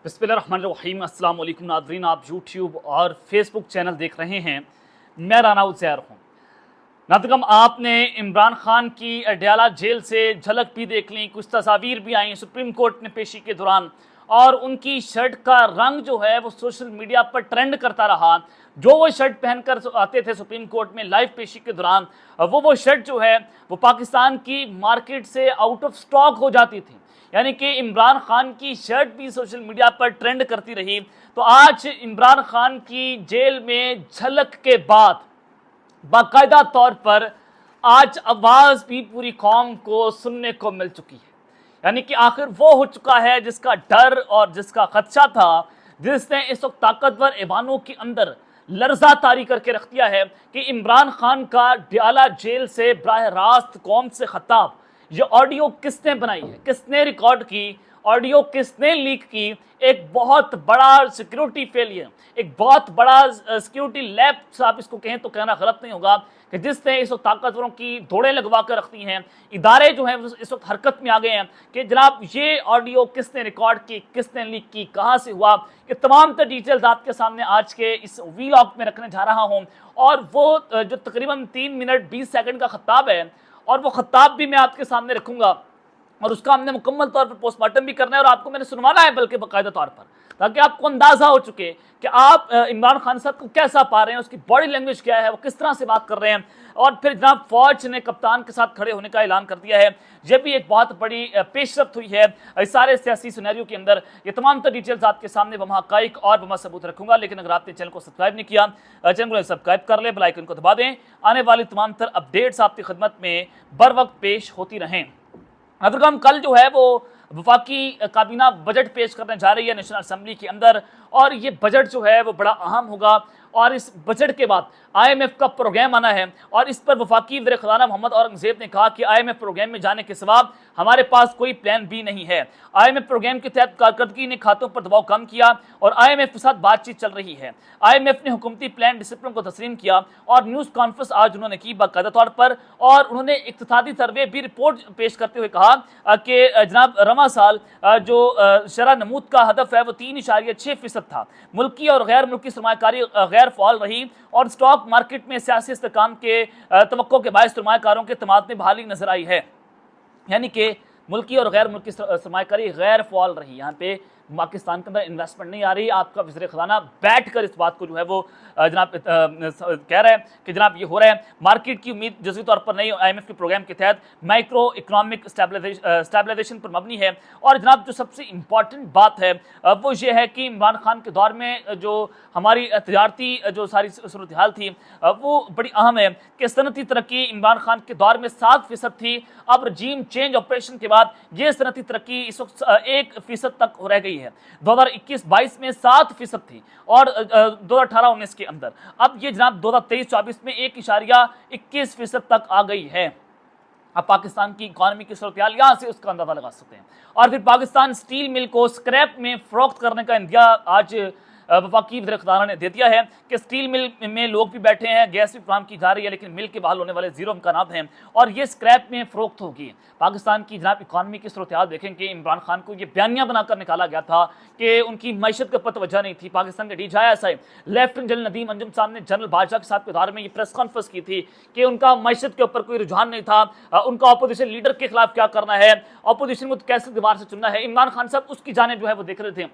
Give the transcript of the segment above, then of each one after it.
بسم اللہ الرحمن الرحیم۔ السلام علیکم ناظرین، آپ یوٹیوب اور فیس بک چینل دیکھ رہے ہیں۔ میں رانا عزیر ہوں۔ ناظرین، آپ نے عمران خان کی اڈیالہ جیل سے جھلک بھی دیکھ لیں، کچھ تصاویر بھی آئیں سپریم کورٹ میں پیشی کے دوران، اور ان کی شرٹ کا رنگ جو ہے وہ سوشل میڈیا پر ٹرینڈ کرتا رہا۔ جو وہ شرٹ پہن کر آتے تھے سپریم کورٹ میں لائیو پیشی کے دوران، وہ شرٹ جو ہے وہ پاکستان کی مارکیٹ سے آؤٹ آف سٹاک ہو جاتی تھی۔ یعنی کہ عمران خان کی شرٹ بھی سوشل میڈیا پر ٹرینڈ کرتی رہی۔ تو آج عمران خان کی جیل میں جھلک کے بعد باقاعدہ طور پر آج آواز بھی پوری قوم کو سننے کو مل چکی ہے۔ یعنی کہ آخر وہ ہو چکا ہے جس کا ڈر اور جس کا خدشہ تھا، جس نے اس وقت طاقتور ایوانوں کے اندر لرزہ طاری کر کے رکھ دیا ہے کہ عمران خان کا اڈیالہ جیل سے براہ راست قوم سے خطاب، یہ آڈیو کس نے بنائی ہے، کس نے ریکارڈ کی، آڈیو کس نے لیک کی، ایک بہت بڑا سیکیورٹی فیلئر، ایک بہت بڑا سیکیورٹی لیب آپ اس کو کہیں تو کہنا غلط نہیں ہوگا، کہ جس نے اس وقت طاقتوروں کی دوڑیں لگوا کر رکھتی ہیں۔ ادارے جو ہیں اس وقت حرکت میں آ گئے ہیں کہ جناب یہ آڈیو کس نے ریکارڈ کی، کس نے لیک کی، کہاں سے ہوا، یہ تمام تر ڈیٹیلز آپ کے سامنے آج کے اس ویلاگ میں رکھنے جا رہا ہوں۔ اور وہ جو تقریباً 3 منٹ 20 سیکنڈ کا خطاب ہے، اور وہ خطاب بھی میں آپ کے سامنے رکھوں گا، اور اس کا ہم نے مکمل طور پر پوسٹ مارٹم بھی کرنا ہے، اور آپ کو میں نے سنوانا ہے بلکہ باقاعدہ طور پر، تاکہ آپ کو اندازہ ہو چکے کہ آپ عمران خان صاحب کو کیسا پا رہے ہیں، اس کی باڈی لینگویج کیا ہے، وہ کس طرح سے بات کر رہے ہیں۔ اور پھر جناب فوج نے کپتان کے ساتھ کھڑے ہونے کا اعلان کر دیا ہے۔ یہ بھی ایک بہت بڑی پیش رفت ہوئی ہے اس سارے سیاسی سینیریو کے اندر۔ یہ تمام تر ڈیٹیلز آپ کے سامنے بما حقائق اور بما ثبوت رکھوں گا، لیکن اگر آپ نے چینل کو سبسکرائب نہیں کیا، چینل کو سبسکرائب کر لیں، بیل آئیکن کو دبا دیں، آنے والی تمام تر اپڈیٹس آپ کی خدمت میں بر وقت پیش ہوتی رہیں۔ ہم کل جو ہے وہ وفاقی کابینہ بجٹ پیش کرنے جا رہی ہے نیشنل اسمبلی کے اندر، اور یہ بجٹ جو ہے وہ بڑا اہم ہوگا، اور اس بجٹ کے بعد آئی ایم ایف کا پروگرام آنا ہے، اور اس پر وفاقی وزیر خزانہ محمد اورنگزیب نے کہا کہ آئی ایم ایف پروگرام میں جانے کے سوا ہمارے پاس کوئی پلان بھی نہیں ہے۔ آئی ایم ایف پروگرام کے تحت کارکردگی نے کھاتوں پر دباؤ کم کیا، اور آئی ایم ایف کے ساتھ بات چیت چل رہی ہے۔ آئی ایم ایف نے حکومتی پلان ڈسپلن کو تسلیم کیا، اور نیوز کانفرنس آج انہوں نے کی باقاعدہ طور پر، اور انہوں نے اقتصادی سروے بھی رپورٹ پیش کرتے ہوئے کہا کہ جناب رواں سال جو شرح نمود کا ہدف ہے وہ 3.6% تھا۔ ملکی اور غیر ملکی سرمایہ کاری غیر فعال رہی، اور سٹاک مارکیٹ میں سیاسی استحکام کے توقع کے باعث سرمایہ کاروں کے اعتماد میں بحالی نظر آئی ہے۔ یعنی کہ ملکی اور غیر ملکی سرمایہ کاری غیر فعال رہی، یہاں پہ پاکستان کے اندر انویسٹمنٹ نہیں آ رہی۔ آپ کا وزیر خزانہ بیٹھ کر اس بات کو جو ہے وہ جناب کہہ رہا ہے کہ جناب یہ ہو رہا ہے۔ مارکیٹ کی امید جزوی طور پر نہیں، آئی ایم ایف کے پروگرام کے تحت مائکرو اکنامک اسٹیبلائزیشن پر مبنی ہے۔ اور جناب جو سب سے امپورٹنٹ بات ہے وہ یہ ہے کہ عمران خان کے دور میں جو ہماری تجارتی جو ساری صورتحال تھی وہ بڑی اہم ہے کہ صنعتی ترقی عمران خان کے دور میں 7% تھی، اب رجیم چینج آپریشن کے بعد یہ صنعتی ترقی اس وقت 1% تک رہ گئی ہے۔ 2021-22 میں 7% تھی، اور 2018-19 کے اندر اب یہ جناب 2023-24 میں 1.21% تک آ گئی ہے۔ اب پاکستان کی اکانومی کی صورتحال یہاں سے اس کا اندازہ لگا سکتے ہیں۔ اور پھر پاکستان سٹیل مل کو سکریپ میں فروخت کرنے کا اندیا آج وفاقی وزیر خزانہ نے دے دیا ہے کہ سٹیل مل میں لوگ بھی بیٹھے ہیں، گیس بھی فراہم کی جا رہی ہے، لیکن مل کے بحال ہونے والے زیرو امکانات ہیں، اور یہ سکریپ میں فروخت ہوگی۔ پاکستان کی جناب اکانومی کی صورتحال دیکھیں کہ عمران خان کو یہ بیانیہ بنا کر نکالا گیا تھا کہ ان کی معیشت کے اوپر توجہ نہیں تھی۔ پاکستان کے DGI لیفٹنٹ جنرل ندیم انجم صاحب نے جنرل بادشاہ کے ساتھ ادارے میں یہ پریس کانفرنس کی تھی کہ ان کا معیشت کے اوپر کوئی رجحان نہیں تھا، ان کا اپوزیشن لیڈر کے خلاف کیا کرنا ہے، اپوزیشن کو کیسے دیوار سے چننا ہے۔ عمران خان صاحب اس کی جانب جو ہے وہ دیکھ رہے تھے،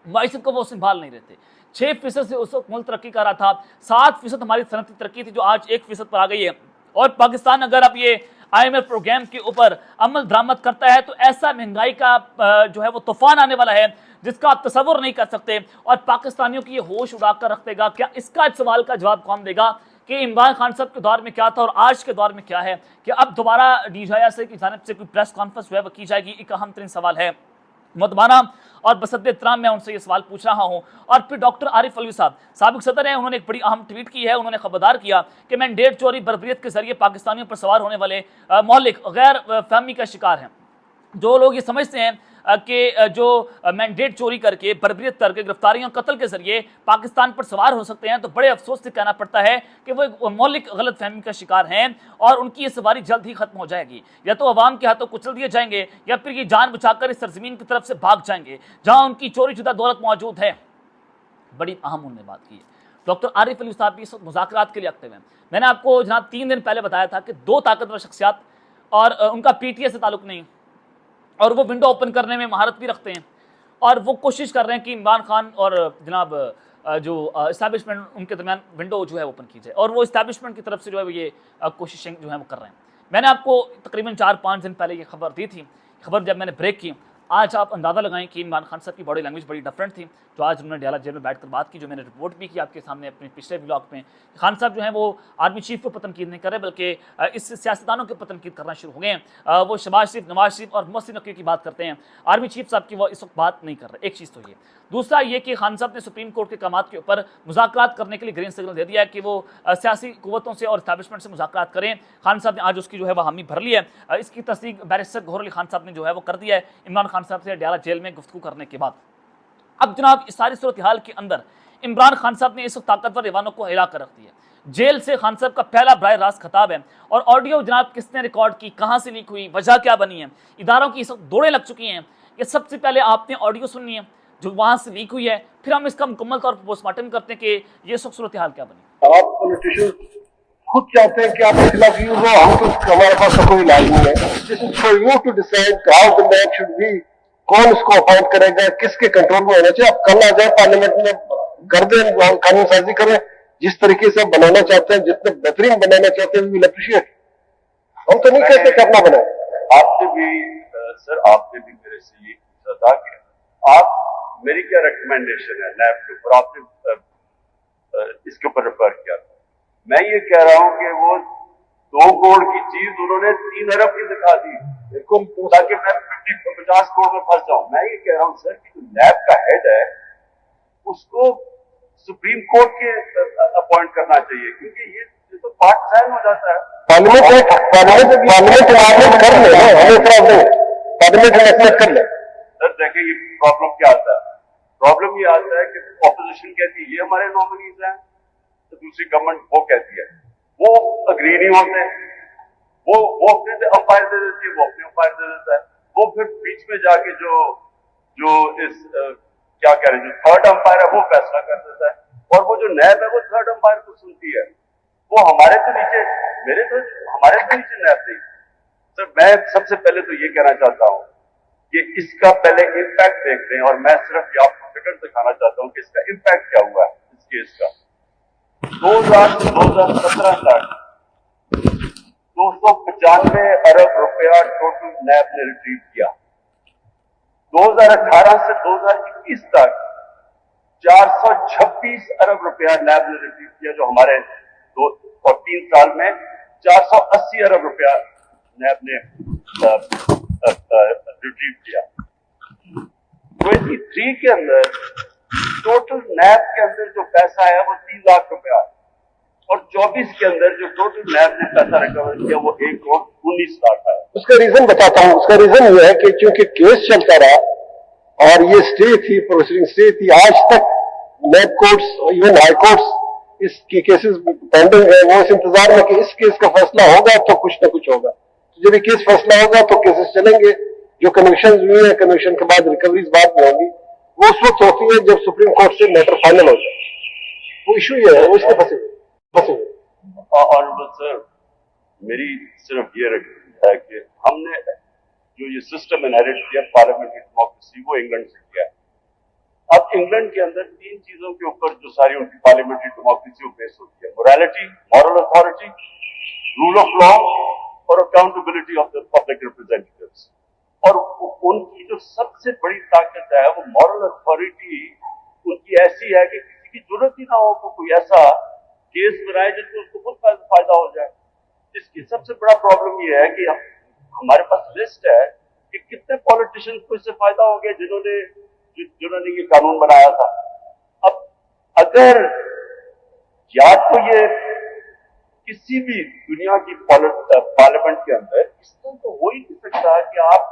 معیشت کو وہ سنبھال نہیں رہے تھے۔ 6% سے اس وقت ملک ترقی کر رہا تھا، 7% ہماری صنعتی ترقی تھی جو آج 1% پر آ گئی ہے۔ اور پاکستان اگر اب یہ آئی ایم ایف پروگرام کے اوپر عمل درآمد کرتا ہے تو ایسا مہنگائی کا جو ہے وہ طوفان آنے والا ہے جس کا آپ تصور نہیں کر سکتے، اور پاکستانیوں کی یہ ہوش اڑا کر رکھ دے گا۔ کیا اس کا سوال کا جواب کون دے گا کہ عمران خان صاحب کے دور میں کیا تھا اور آج کے دور میں کیا ہے؟ کہ اب دوبارہ DGI کی جانب سے کوئی پریس کانفرنس جو ہے وہ کی جائے گی، ایک اہم ترین سوال ہے۔ مدبانہ اور بصد احترام میں ان سے یہ سوال پوچھ رہا ہوں۔ اور پھر ڈاکٹر عارف علوی صاحب سابق صدر ہیں، انہوں نے ایک بڑی اہم ٹویٹ کی ہے، انہوں نے خبردار کیا کہ مینڈیٹ چوری بربریت کے ذریعے پاکستانیوں پر سوار ہونے والے مہلک غیر فہمی کا شکار ہیں۔ جو لوگ یہ سمجھتے ہیں کہ جو مینڈیٹ چوری کر کے، بربریت کر کے، گرفتاریوں قتل کے ذریعے پاکستان پر سوار ہو سکتے ہیں، تو بڑے افسوس سے کہنا پڑتا ہے کہ وہ ایک مولک غلط فہمی کا شکار ہیں اور ان کی یہ سواری جلد ہی ختم ہو جائے گی. یا تو عوام کے ہاتھوں کچل دیے جائیں گے یا پھر یہ جان بچا کر اس سرزمین کی طرف سے بھاگ جائیں گے جہاں ان کی چوری شدہ دولت موجود ہے. بڑی اہم انہوں نے بات کی ہے. ڈاکٹر عارف علی صاحب بھی اس وقت مذاکرات کے لیے ایکٹیو ہیں. میں نے آپ کو جناب 3 دن پہلے بتایا تھا کہ 2 طاقتور شخصیات اور ان کا پی ٹی اے سے تعلق نہیں اور وہ ونڈو اوپن کرنے میں مہارت بھی رکھتے ہیں اور وہ کوشش کر رہے ہیں کہ عمران خان اور جناب جو اسٹیبلشمنٹ ان کے درمیان ونڈو جو ہے اوپن کی جائے اور وہ اسٹیبلشمنٹ کی طرف سے جو ہے یہ کوششیں جو ہیں وہ کر رہے ہیں. میں نے آپ کو تقریباً 4-5 دن پہلے یہ خبر دی تھی. خبر جب میں نے بریک کی، آج آپ اندازہ لگائیں کہ عمران خان صاحب کی باڈی لینگویج بڑی ڈفرینٹ تھی. جو آج انہوں نے ڈیالہ جیل میں بیٹھ کر بات کی، جو میں نے رپورٹ بھی کی آپ کے سامنے اپنے پچھلے ولاگ میں، خان صاحب جو ہیں وہ آرمی چیف کو تنقید نہیں کر رہے بلکہ اس سیاستدانوں کے تنقید کرنا شروع ہو گئے ہیں. وہ شہباز شریف، نواز شریف اور محسن نقوی کی بات کرتے ہیں. آرمی چیف صاحب کی وہ اس وقت بات نہیں کر رہے. ایک چیز تو یہ. دوسرا یہ کہ خان صاحب نے سپریم کورٹ کے احکامات کے اوپر مذاکرات کرنے کے لیے گرین سگنل دے دیا ہے کہ وہ سیاسی قوتوں سے اور اسٹیبلشمنٹ سے مذاکرات کریں. خان صاحب نے آج اس کی جو ہے وہ حامی بھر لی ہے. اس کی تصدیق بیرسٹر گوہر علی خان صاحب نے جو ہے وہ کر دیا ہے عمران خان صاحب سے ڈیالہ جیل میں گفتگو کرنے کے بعد. اب جناب اس ساری صورتحال کے اندر عمران خان صاحب نے اس وقت طاقتور ایوانوں کو ہلا کر رکھ دیا. جیل سے خان صاحب کا پہلا براہ راست خطاب ہے اور آڈیو جناب کس نے ریکارڈ کی، کہاں سے لیک ہوئی، وجہ کیا بنی ہے، اداروں کی اس وقت دوڑیں لگ چکی ہیں. یہ سب سے پہلے آپ نے آڈیو سننی ہے جو وہاں سے لیک ہوئی ہے، پھر ہم اس کا مکمل طور پر پوسٹ مارٹم کرتے ہیں کہ یہ اس وقت صورتحال کیا بنی. آپ پولیٹیشین خود چاہتے ہیں کہ آپ اختلاف یوں ہو، ہم تو ہمارے پاس تو کوئی علاج نہیں ہے. This is for you to decide how the man should be. کون اس کو اپوائنٹ کرے گا، کس کے کنٹرول میں ہونا چاہیے. آپ کل آ جائیں پارلیمنٹ میں کر دیں، قانون سازی کریں جس طریقے سے آپ بنانا چاہتے ہیں، جتنے بہترین بنانا چاہتے ہیں. وی ول اپریشیٹ. ہم تو نہیں کہتے کہ اپنا بنائیں. آپ نے بھی سر، آپ نے بھی میرے سے یہ پوچھا تھا کہ آپ میری کیا ریکمینڈیشن ہے نیب کے اوپر، آپ نے اس کے اوپر ریفر کیا تھا. میں یہ کہہ رہا ہوں کہ وہ 2 کروڑ کی چیز انہوں نے 3 ارب کی دکھا دی بالکل، تاکہ میں 50 کروڑ میں پھنس جاؤں. میں یہ کہہ رہا ہوں سر کہ نیب کا ہیڈ ہے اس کو سپریم کورٹ کے اپوائنٹ کرنا چاہیے، کیونکہ یہ تو پارٹ سائن ہو جاتا ہے. پارلیمنٹ کر لیں. سر دیکھیں یہ پرابلم کیا آتا ہے. پرابلم یہ آتا ہے کہ اپوزیشن کہتی ہے یہ ہمارے نامنیز ہیں، تو دوسری گورنمنٹ وہ کہتی ہے، وہ اگری نہیں ہوتے، وہ اپنے امپائر دے دیتی ہے، وہ اپنے امپائر دے دیتا ہے. وہ پھر بیچ میں جا کے جو اس کیا کہہ رہے ہیں جو تھرڈ امپائر ہے وہ فیصلہ کر دیتا ہے. اور وہ جو نیب ہے وہ تھرڈ امپائر کو سنتی ہے. وہ ہمارے تو نیچے نیب نہیں. سر میں سب سے پہلے تو یہ کہنا چاہتا ہوں کہ اس کا پہلے امپیکٹ دیکھ لیں، اور میں صرف یہ آپ کو فگر دکھانا چاہتا ہوں کہ اس کا امپیکٹ کیا ہوا ہے اس کیس کا. 2000 سے 2017 تک 295 ارب روپیہ ٹوٹل نیب نے ریٹریو کیا. 2018 سے 2021 تک 426 ارب روپیہ نیب نے ریٹریو کیا، جو ہمارے 2 اور 3 سال میں 480 ارب روپیہ نیب نے ریٹریو کیا. 23 کے اندر ٹوٹل نیب کے اندر جو پیسہ ہے وہ 3 لاکھ روپیہ، اور 24 کے اندر جو ٹوٹل نیب نے پیسہ ریکور کیا وہ 1 کروڑ 19 لاکھ ہے. اس کا ریزن بتاتا ہوں. اس کا ریزن یہ ہے کہ چونکہ کیس چلتا رہا اور یہ اسٹے تھی، پروسیڈنگ اسٹے تھی، آج تک NAB courts even high courts اس کی کیسز پینڈنگ ہے. وہ اس انتظار میں کہ اس کیس کا فیصلہ ہوگا تو کچھ نہ کچھ ہوگا. جب یہ کیس فیصلہ ہوگا تو کیسز چلیں گے. جو کنوکشن ہوئی ہیں، کنوکشن کے بعد ریکوریز بعد میں ہوگی، وہ اس وقت ہوتی ہے جب سپریم کورٹ سے میٹر فائنل ہو جائے. وہ ایشو یہ ہے، وہ اس کے پھنسے ہوئے. آنریبل سر، میری صرف یہ ہے کہ ہم نے جو یہ سسٹم انہیریٹ کیا پارلیمنٹری ڈیموکریسی، وہ انگلینڈ سے کیا ہے. اب انگلینڈ کے اندر 3 چیزوں کے اوپر جو ساری ان کی پارلیمنٹری ڈیموکریسی وہ بیس ہوتی ہے: morality, moral authority, rule of law اور accountability of the public representatives. اور ان کی جو سب سے بڑی طاقت ہے وہ مورل اتھارٹی ان کی ایسی ہے کہ کسی کی ضرورت ہی نہ ہو کہ کوئی ایسا کیس بنائے جس میں اس کو خود فائدہ ہو جائے. اس کی سب سے بڑا پرابلم یہ ہے کہ ہمارے پاس لسٹ ہے کہ کتنے پالیٹیشین کو اس سے فائدہ ہو گیا جنہوں نے یہ قانون بنایا تھا. اب اگر یا تو یہ کسی بھی دنیا کی پارلیمنٹ کے اندر اس طرح تو ہو ہی نہیں سکتا کہ آپ